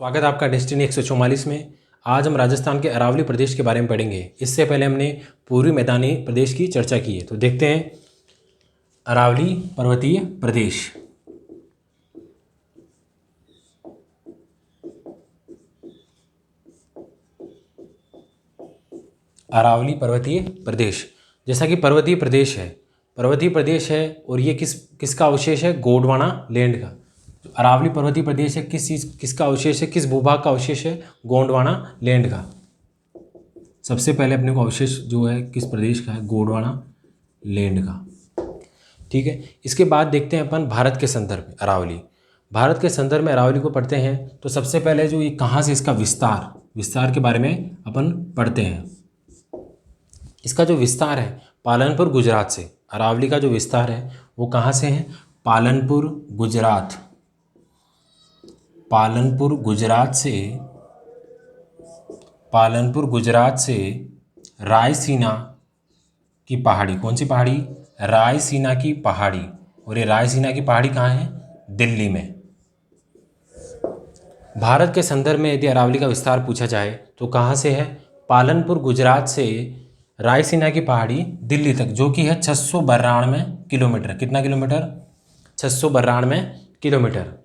स्वागत है आपका डेस्टिनी 144 में। आज हम राजस्थान के अरावली प्रदेश के बारे में पढ़ेंगे। इससे पहले हमने पूर्वी मैदानी प्रदेश की चर्चा की है, तो देखते हैं अरावली पर्वतीय प्रदेश। अरावली पर्वतीय प्रदेश, जैसा कि पर्वतीय प्रदेश है और ये किसका अवशेष है? गोंडवाना लैंड का। अरावली पर्वतीय प्रदेश है, किसका अवशेष है? किस भूभाग का अवशेष है? गोंडवाना लैंड का। सबसे पहले अपने को अवशेष जो है किस प्रदेश का है? गोंडवाना लैंड का। ठीक है, इसके बाद देखते हैं अपन भारत के संदर्भ में अरावली। भारत के संदर्भ में अरावली को पढ़ते हैं तो सबसे पहले जो ये कहाँ से इसका विस्तार के बारे में अपन पढ़ते हैं। इसका जो विस्तार है पालनपुर गुजरात से। अरावली का जो विस्तार है वो कहाँ से है? पालनपुर गुजरात से रायसीना की पहाड़ी। कौन सी पहाड़ी? रायसीना की पहाड़ी। और ये रायसीना की पहाड़ी कहाँ है? दिल्ली में। भारत के संदर्भ में यदि अरावली का विस्तार पूछा जाए तो कहाँ से है? पालनपुर गुजरात से रायसीना की पहाड़ी दिल्ली तक, जो कि है 692 किलोमीटर। कितना किलोमीटर? 692 किलोमीटर।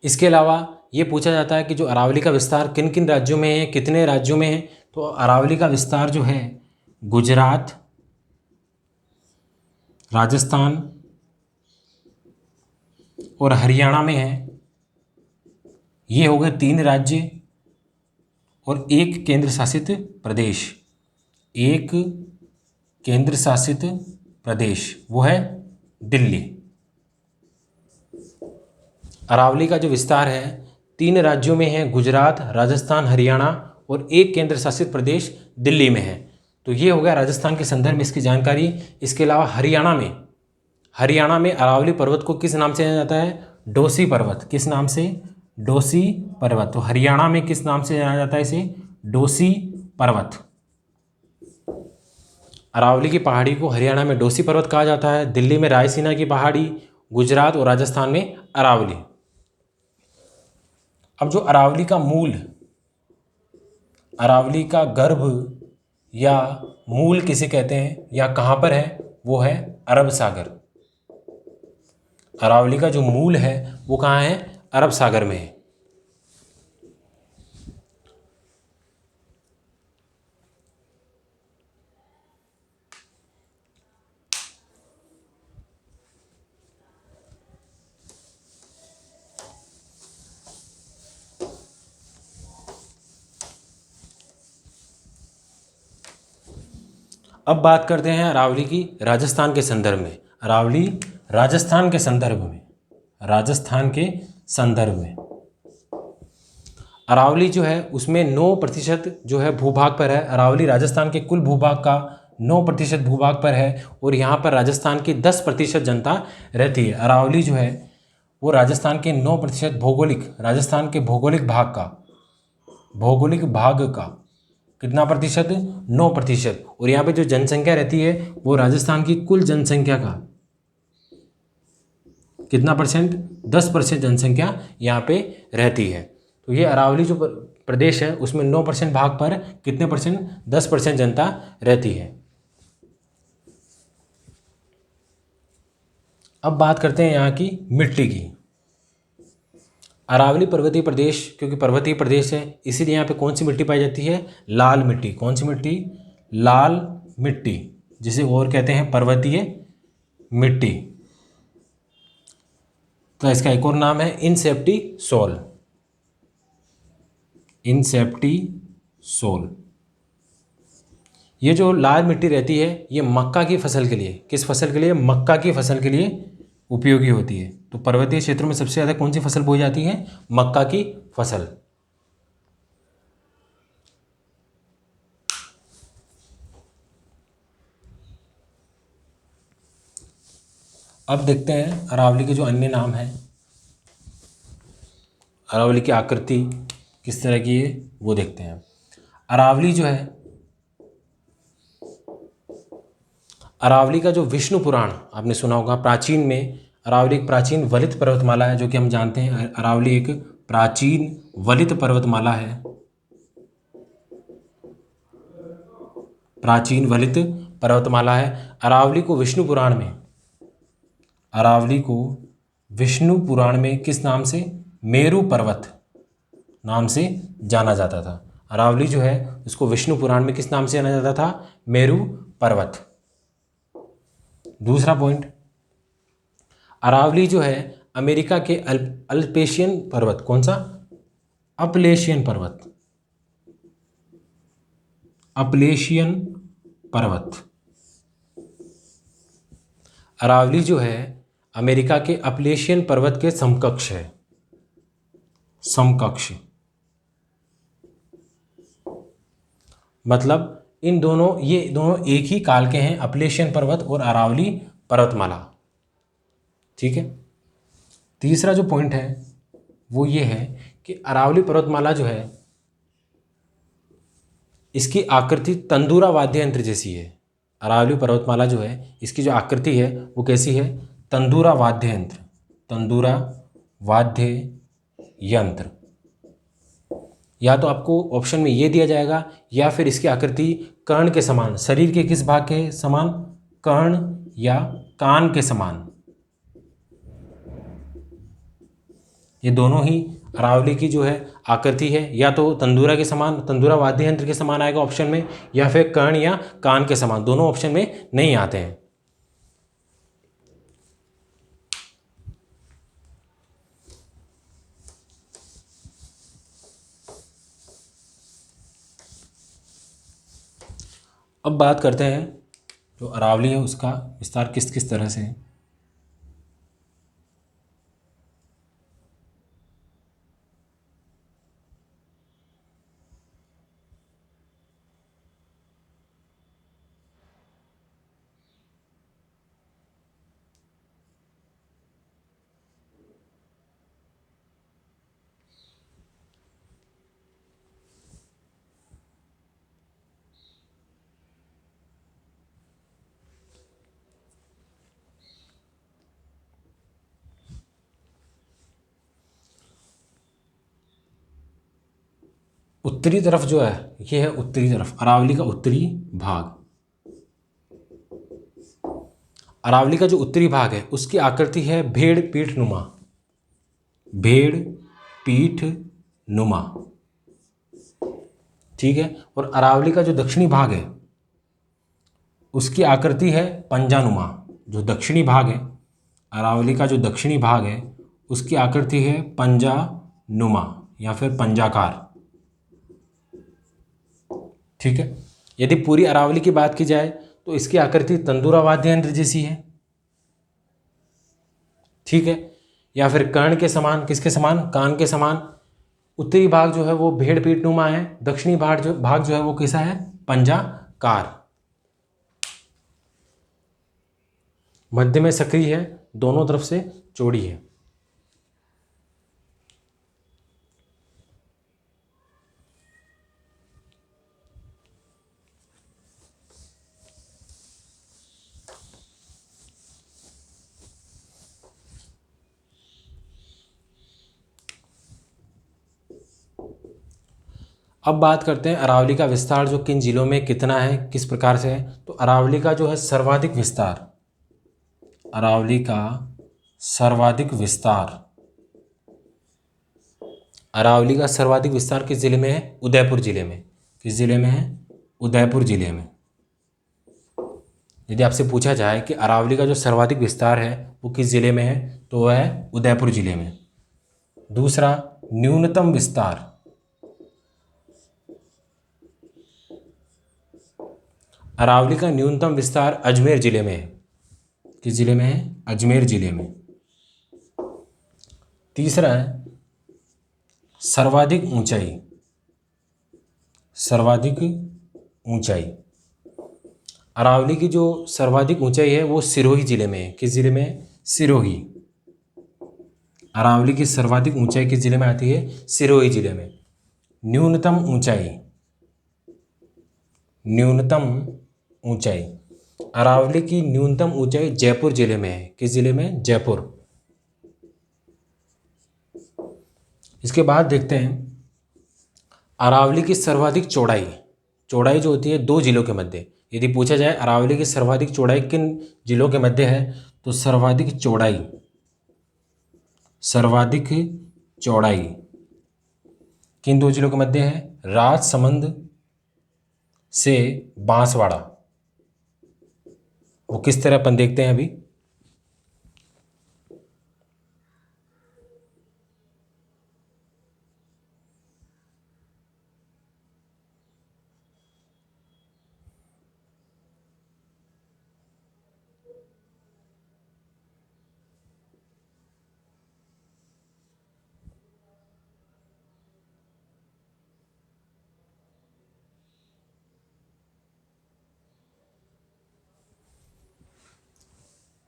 इसके अलावा ये पूछा जाता है कि जो अरावली का विस्तार किन किन राज्यों में है, कितने राज्यों में है? तो अरावली का विस्तार जो है गुजरात, राजस्थान और हरियाणा में है। ये हो गए 3 राज्य और एक केंद्र शासित प्रदेश, वो है दिल्ली। अरावली का जो विस्तार है 3 राज्यों में है, गुजरात, राजस्थान, हरियाणा और एक केंद्र शासित प्रदेश दिल्ली में है। तो ये हो गया राजस्थान के संदर्भ में इसकी जानकारी। इसके अलावा हरियाणा में अरावली पर्वत को किस नाम से जाना जाता है? डोसी पर्वत। किस नाम से? डोसी पर्वत। तो हरियाणा में किस नाम से जाना जाता है इसे? डोसी पर्वत। अरावली की पहाड़ी को हरियाणा में डोसी पर्वत कहा जाता है, दिल्ली में रायसीना की पहाड़ी, गुजरात और राजस्थान में अरावली। अब जो अरावली का गर्भ या मूल किसे कहते हैं या कहाँ पर है? वो है अरब सागर। अरावली का जो मूल है वो कहाँ है? अरब सागर में है। अब बात करते हैं अरावली की राजस्थान के संदर्भ में। अरावली राजस्थान के संदर्भ में अरावली जो है उसमें 9% जो है भूभाग पर है। अरावली राजस्थान के कुल भूभाग का 9% भूभाग पर है और यहाँ पर राजस्थान की 10% जनता रहती है। अरावली जो है वो राजस्थान के 9% राजस्थान के भौगोलिक भाग का कितना प्रतिशत? 9%। और यहाँ पे जो जनसंख्या रहती है वो राजस्थान की कुल जनसंख्या का कितना परसेंट? 10% जनसंख्या यहाँ पे रहती है। तो ये अरावली जो प्रदेश है उसमें 9% भाग पर कितने परसेंट? 10% जनता रहती है। अब बात करते हैं यहाँ की मिट्टी की। अरावली पर्वतीय प्रदेश क्योंकि पर्वतीय प्रदेश है इसीलिए यहाँ पे कौन सी मिट्टी पाई जाती है? लाल मिट्टी। कौन सी मिट्टी? लाल मिट्टी, जिसे और कहते हैं पर्वतीय मिट्टी। तो इसका एक और नाम है इनसेप्टी सोल। ये जो लाल मिट्टी रहती है ये मक्का की फसल के लिए, किस फसल के लिए? मक्का की फसल के लिए उपयोगी होती है। तो पर्वतीय क्षेत्रों में सबसे ज़्यादा कौन सी फसल बोई जाती है? मक्का की फसल। अब देखते हैं अरावली के जो अन्य नाम हैं। अरावली की आकृति किस तरह की है वो देखते हैं। अरावली जो है, अरावली का जो विष्णु पुराण आपने सुना होगा, प्राचीन में अरावली एक प्राचीन वलित पर्वतमाला है, जो कि हम जानते हैं अरावली एक प्राचीन वलित पर्वतमाला है, प्राचीन वलित पर्वतमाला है। अरावली को विष्णु पुराण में, अरावली को विष्णु पुराण में किस नाम से, मेरु पर्वत नाम से जाना जाता था। अरावली जो है उसको विष्णु पुराण में किस नाम से जाना जाता था, मेरु पर्वत। दूसरा पॉइंट, अरावली जो है अमेरिका के अल्पेशियन पर्वत, कौन सा, अपलेशियन पर्वत, अपलेशियन पर्वत। अरावली जो है अमेरिका के अपलेशियन पर्वत के समकक्ष है, समकक्ष। मतलब इन दोनों, ये दोनों एक ही काल के हैं, अपलेशियन पर्वत और अरावली पर्वतमाला। ठीक है। तीसरा जो पॉइंट है वो ये है कि अरावली पर्वतमाला जो है इसकी आकृति तंदूरा वाद्य यंत्र जैसी है। अरावली पर्वतमाला जो है इसकी जो आकृति है वो कैसी है, तंदूरा वाद्य यंत्र, तंदूरा वाद्य यंत्र। या तो आपको ऑप्शन में ये दिया जाएगा या फिर इसकी आकृति कर्ण के समान, शरीर के किस भाग के समान, कर्ण या कान के समान। ये दोनों ही अरावली की जो है आकृति है, या तो तंदूरा के समान, तंदूरा वाद्य यंत्र के समान आएगा ऑप्शन में, या फिर कर्ण या कान के समान, दोनों ऑप्शन में नहीं आते हैं। अब बात करते हैं जो अरावली है उसका विस्तार किस किस तरह से है। उत्तरी तरफ जो है ये है उत्तरी तरफ, अरावली का उत्तरी भाग। अरावली का जो उत्तरी भाग है उसकी आकृति है भेड़ पीठ नुमा, भेड़ पीठ नुमा। ठीक है। और अरावली का जो दक्षिणी भाग है उसकी आकृति है पंजानुमा। जो दक्षिणी भाग है, अरावली का जो दक्षिणी भाग है उसकी आकृति है पंजानुमा या फिर पंजाकार। ठीक है। यदि पूरी अरावली की बात की जाए तो इसकी आकृति तंदूरा वाद्य यंत्र जैसी है। ठीक है। या फिर कर्ण के समान, किसके समान, कान के समान। उत्तरी भाग जो है वो भेड़ पीठ नुमा है, दक्षिणी भाग जो है वो कैसा है, पंजाकार। मध्य में सक्रिय है, दोनों तरफ से चौड़ी है। अब बात करते हैं अरावली का विस्तार जो किन जिलों में कितना है, किस प्रकार से है। तो अरावली का जो है सर्वाधिक विस्तार, अरावली का सर्वाधिक विस्तार, अरावली का सर्वाधिक विस्तार किस जिले में है, उदयपुर जिले में। किस जिले में है, उदयपुर जिले में। यदि आपसे पूछा जाए कि अरावली का जो सर्वाधिक विस्तार है वो किस जिले में है, तो वह है उदयपुर जिले में। दूसरा, न्यूनतम विस्तार, अरावली का न्यूनतम विस्तार अजमेर जिले में है। किस जिले में है, अजमेर जिले में। तीसरा है सर्वाधिक ऊंचाई, सर्वाधिक ऊंचाई, अरावली की जो सर्वाधिक ऊंचाई है वो सिरोही जिले में है। किस जिले में है, सिरोही। अरावली की सर्वाधिक ऊंचाई किस जिले में आती है, सिरोही जिले में। न्यूनतम ऊंचाई, न्यूनतम ऊंचाई, अरावली की न्यूनतम ऊंचाई जयपुर जिले में है। किस जिले में, जयपुर। इसके बाद देखते हैं अरावली की सर्वाधिक चौड़ाई। चौड़ाई जो होती है दो जिलों के मध्य, यदि पूछा जाए अरावली की सर्वाधिक चौड़ाई किन जिलों के मध्य है, तो सर्वाधिक चौड़ाई किन दो जिलों के मध्य है, राजसमंद से बांसवाड़ा। वो किस तरह अपन देखते हैं अभी।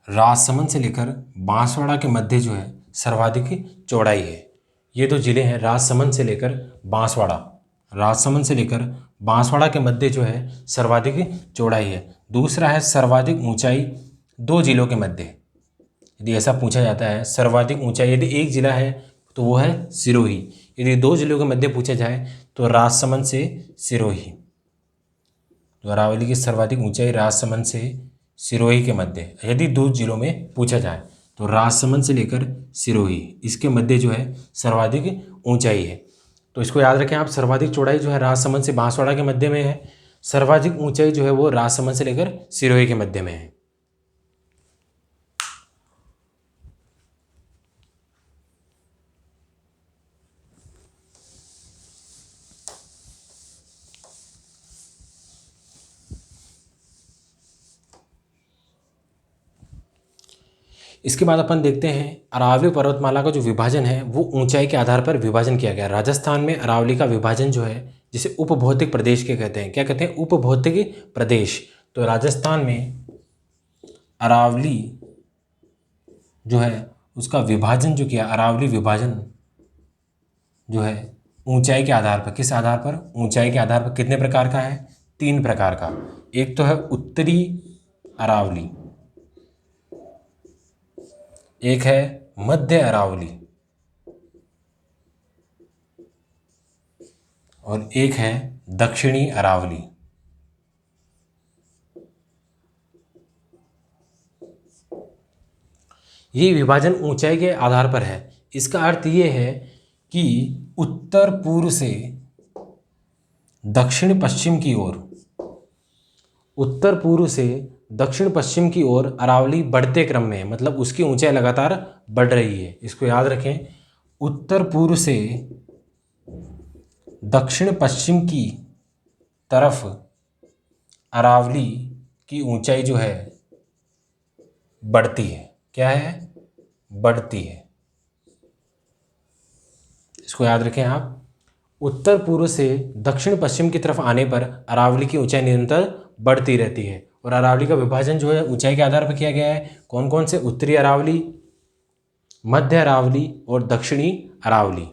राजसमंद से लेकर बांसवाड़ा के मध्य जो है सर्वाधिक चौड़ाई है। ये दो जिले हैं राजसमंद से लेकर बांसवाड़ा। राजसमंद से लेकर बांसवाड़ा के मध्य जो है सर्वाधिक चौड़ाई है। दूसरा है सर्वाधिक ऊंचाई दो जिलों के मध्य। यदि ऐसा पूछा जाता है सर्वाधिक ऊंचाई, यदि एक जिला है तो वो है सिरोही, यदि दो जिलों के मध्य पूछा जाए तो राजसमंद से सिरोही। तो अरावली की सर्वाधिक ऊंचाई राजसमंद से सिरोही के मध्य, यदि दो जिलों में पूछा जाए तो राजसमंद से लेकर सिरोही, इसके मध्य जो है सर्वाधिक ऊंचाई है। तो इसको याद रखें आप, सर्वाधिक चौड़ाई जो है राजसमंद से बांसवाड़ा के मध्य में है, सर्वाधिक ऊंचाई जो है वो राजसमंद से लेकर सिरोही के मध्य में है। इसके बाद अपन देखते हैं अरावली पर्वतमाला का जो विभाजन है वो ऊंचाई के आधार पर विभाजन किया गया। राजस्थान में अरावली का विभाजन जो है जिसे उपभौतिक प्रदेश के कहते हैं। क्या कहते हैं? उपभौतिक प्रदेश। तो राजस्थान में अरावली जो है उसका विभाजन जो किया, अरावली विभाजन जो है ऊंचाई के आधार पर, किस आधार पर? ऊंचाई के आधार पर। कितने प्रकार का है? 3 प्रकार का। एक तो है उत्तरी अरावली, एक है मध्य अरावली और एक है दक्षिणी अरावली। ये विभाजन ऊंचाई के आधार पर है। इसका अर्थ ये है कि उत्तर पूर्व से दक्षिण पश्चिम की ओर, उत्तर पूर्व से दक्षिण पश्चिम की ओर अरावली बढ़ते क्रम में है, मतलब उसकी ऊंचाई लगातार बढ़ रही है। इसको याद रखें, उत्तर पूर्व से दक्षिण पश्चिम की तरफ अरावली की ऊंचाई जो है बढ़ती है। क्या है? बढ़ती है। इसको याद रखें आप, उत्तर पूर्व से दक्षिण पश्चिम की तरफ आने पर अरावली की ऊंचाई निरंतर बढ़ती रहती है। और अरावली का विभाजन जो है ऊंचाई के आधार पर किया गया है। कौन कौन से? उत्तरी अरावली, मध्य अरावली और दक्षिणी अरावली।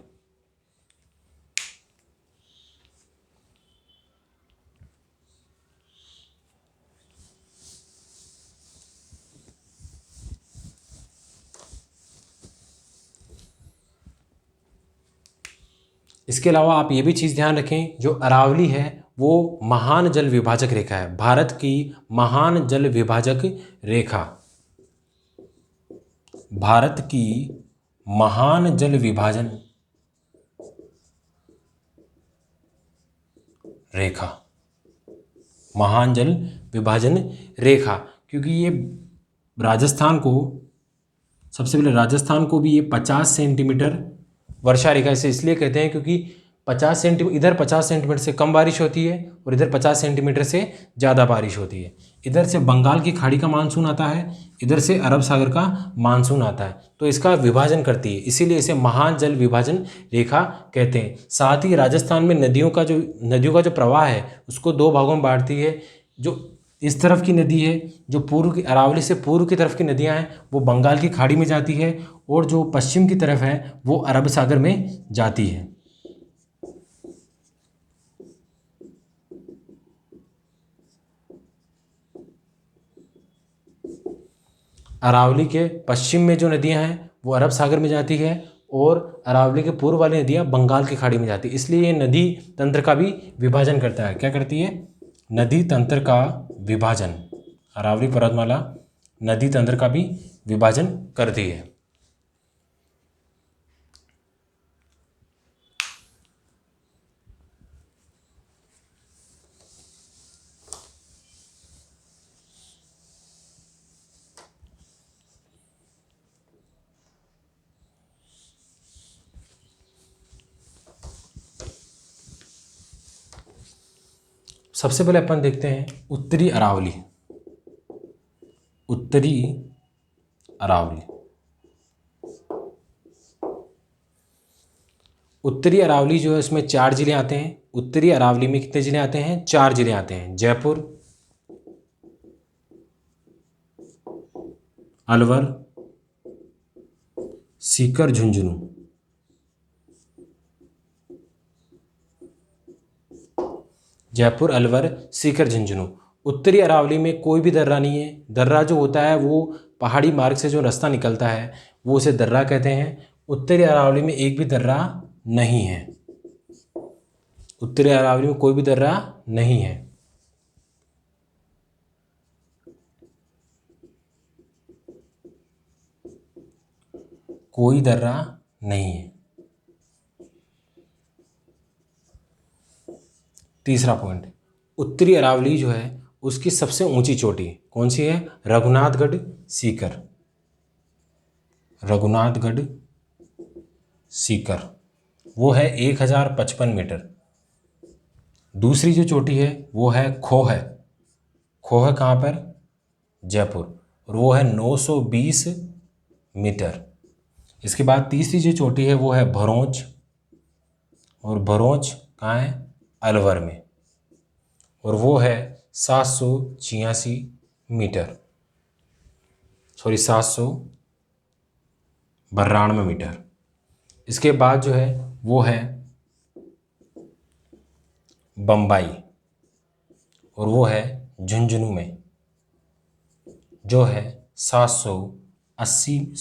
इसके अलावा आप ये भी चीज़ ध्यान रखें, जो अरावली है वो महान जल विभाजक रेखा है, भारत की महान जल विभाजक रेखा, भारत की महान जल विभाजन रेखा, महान जल विभाजन रेखा। क्योंकि ये राजस्थान को, सबसे पहले राजस्थान को भी ये 50 सेंटीमीटर वर्षा रेखा से इसलिए कहते हैं क्योंकि 50 सेंटीमीटर, इधर 50 सेंटीमीटर से कम बारिश होती है और इधर 50 सेंटीमीटर से ज़्यादा बारिश होती है। इधर से बंगाल की खाड़ी का मानसून आता है, इधर से अरब सागर का मानसून आता है, तो इसका विभाजन करती है, इसीलिए इसे महान जल विभाजन रेखा कहते हैं। साथ ही राजस्थान में नदियों का जो प्रवाह है उसको 2 भागों में बांटती है। जो इस तरफ की नदी है, जो पूर्व की, अरावली से पूर्व की तरफ की नदियां हैं वो बंगाल की खाड़ी में जाती है, और जो पश्चिम की तरफ है वो अरब सागर में जाती है। अरावली के पश्चिम में जो नदियां हैं वो अरब सागर में जाती है, और अरावली के पूर्व वाली नदियाँ बंगाल की खाड़ी में जाती है। इसलिए ये नदी तंत्र का भी विभाजन करता है। क्या करती है? नदी तंत्र का विभाजन। अरावली पर्वतमाला नदी तंत्र का भी विभाजन करती है। सबसे पहले अपन देखते हैं उत्तरी अरावली। उत्तरी अरावली। उत्तरी अरावली जो है इसमें 4 जिले आते हैं। उत्तरी अरावली में कितने जिले आते हैं? 4 जिले आते हैं। जयपुर, अलवर, सीकर, झुंझुनू। जयपुर, अलवर, सीकर, झुंझुनू। उत्तरी अरावली में कोई भी दर्रा नहीं है। दर्रा जो होता है वो पहाड़ी मार्ग से जो रास्ता निकलता है वो उसे दर्रा कहते हैं। उत्तरी अरावली में एक भी दर्रा नहीं है। उत्तरी अरावली में कोई भी दर्रा नहीं है। कोई दर्रा नहीं है। तीसरा पॉइंट, उत्तरी अरावली जो है उसकी सबसे ऊंची चोटी कौन सी है? रघुनाथगढ़ सीकर। रघुनाथगढ़ सीकर वो है 1055 मीटर। दूसरी जो चोटी है वो है खोह। खोह कहाँ पर? जयपुर, और वो है 920 मीटर। इसके बाद तीसरी जो चोटी है वो है भरोच, और भरोच कहाँ है? अलवर में, और वो है 786 मीटर, सॉरी 792 मीटर। इसके बाद जो है वो है बम्बई, और वो है झुंझुनू में, जो है 780